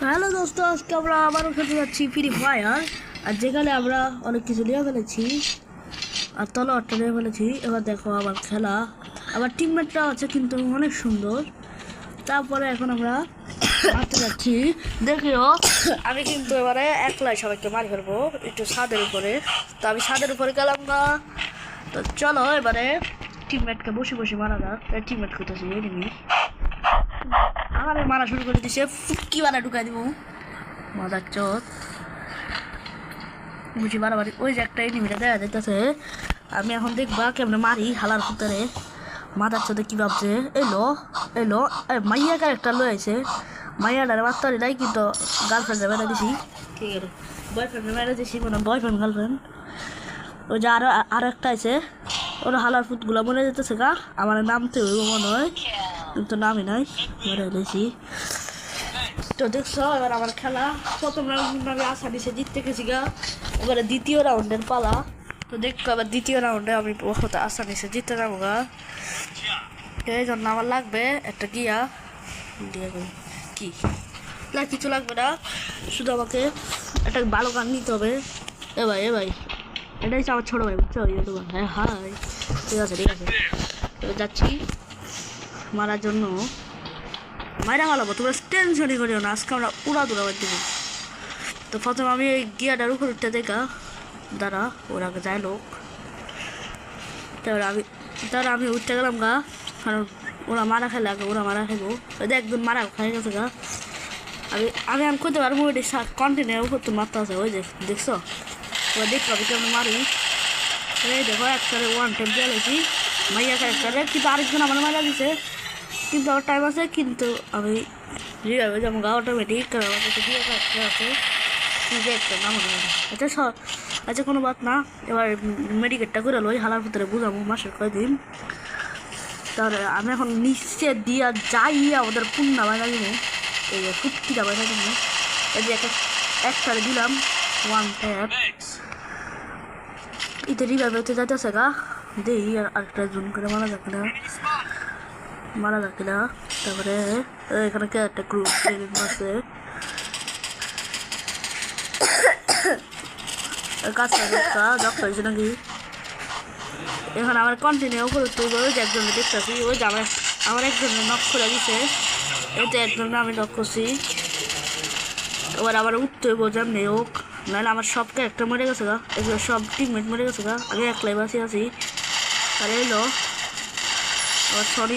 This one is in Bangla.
হ্যালো দোস্ত, আজকে আমরা আবারও খেলতে যাচ্ছি ফ্রি ফায়ার। আর যেখানে আমরা অনেক কিছু নিয়ে ফেলেছি আর তলোয়ারটা নিয়ে ফেলেছি। এবার দেখো আবার খেলা, আবার টিমমেটরা আছে কিন্তু অনেক সুন্দর। তারপরে এখন আমরা মারতে যাচ্ছি। দেখিও আমি কিন্তু এবারে একলাই সবাইকে মারি ফেলবো একটু ছাদের উপরে। তো আমি ছাদের উপরে গেলাম না। তো চলো এবারে টিমমেটকে বসে বসে মারা যাক। টিমমেট করতেছি এনিমি আমারে মারা শুরু করে দিছে। ফুটকি বানা ঢুকাই দিব মাদার চোদ বুঝি বাড়াবাড়ি। ওই যে একটা এনিমিটা দেখা যাইতেছে। আমি এখন দেখবা কেমনে মারি হালার ভিতরে। মাদার চোদে কি ভাবছে এলো এলো মাইয়া ক্যারেক্টার লয়ে আছে। মাইয়াটারে মাত্তারি নাই কিন্তু গার্লফ্রেন্ডে মেরে দিছি। ঠিক আছে, বয়ফ্রেন্ডে মেরে দিছি, মানে বয়ফ্রেন্ড গার্লফ্রেন্ড। ওই যে আরো একটা আছে, ওরা হালার ফুটগুলো মরে যেতেছে গা। আমার নামতে হইব মনে হয়, কিন্তু নামই নাই, মেরে দিয়েছি। তো দেখছো এবার আমার খেলা প্রথম রাউন্ড আমি আশা নিচে জিততে গেছি গা। এবারে দ্বিতীয় রাউন্ডের পালা। তো দেখো এবার দ্বিতীয় রাউন্ডে আমি বহুত আশা নিচে জিততে যাবো গা। এই জন্য আমার লাগবে একটা গিয়া দিয়ে কি না, কিছু লাগবে না, শুধু আমাকে একটা ভালো গান নিতে হবে। এ ভাই এটাই আমার ছোটো ভাই, বুঝছো? হ্যাঁ হাই, ঠিক আছে এবার যাচ্ছি মারার জন্য। মাইরা মালাবো, তোমরা টেনশনই করিও না, আজকে আমরা উড়া দুরাবার দেবো। তো প্রথমে আমি এই গিয়াটার উপর উঠতে দেখা দাঁড়া, ওর আগে যায় লোক। তারপরে আমি উঠতে গেলাম গা, কারণ ওরা মারা খেলে আগে, ওরা মারা খেবো। ওই একদম মারা খাই গেছে গা। আমি করতে পারবো, ওইটি কন্টিনিউ উপর তো মারতে আছে। ওই যে দেখছো, ওরা দেখতে পাবি কেমন মারি। এই দেখো একটারে ওয়ান টাইম দিয়েছি মাইয়া ক্যারেক্টারে, কিন্তু আরেকজন আমার মারা দিছে। কিন্তু আমার টাইম আছে, কিন্তু আমি রিভাইভ যেমন গা অটোমেটিক, কারণ আমার কাছে দিয়ে আছে একটা নাম আচ্ছা কোনো বাত না। এবার মেডিকেটটা করে লই, হালার ভিতরে বুঝাবো মাসের কয়দিন। তাহলে আমি এখন নিচে দিয়া যাইয়া ওদের পুন্না বাজা দিব। এই ফুটকিটা বাজা দিব। এই যে একটারে দিলাম ওয়ান ট্যাপ, ইতে রিভাইভ হতে যাইতেছে গা। দেই আর আরেকটা জুন করে মারা যাবে না। তারপরে এখানে একটা গ্রুপ আছে, কাজটা ডক্টর হয়েছে নাকি। এখন আমার কন্টিনিউ করতে ওই যে একজনে দেখতেছি, ওই যে আমার একজনের নক করে দিছে, এতে একজনে আমি নক করছি। এবার আবার উঠতে হইব যেমনি হোক, নাহলে আমার সব ক্যারেক্টার মরে গেছে গা, এগুলো সব টিমমেট মরে গেছে গা। আমি একলাই বাসি আছি। আর এলো আবার সরি।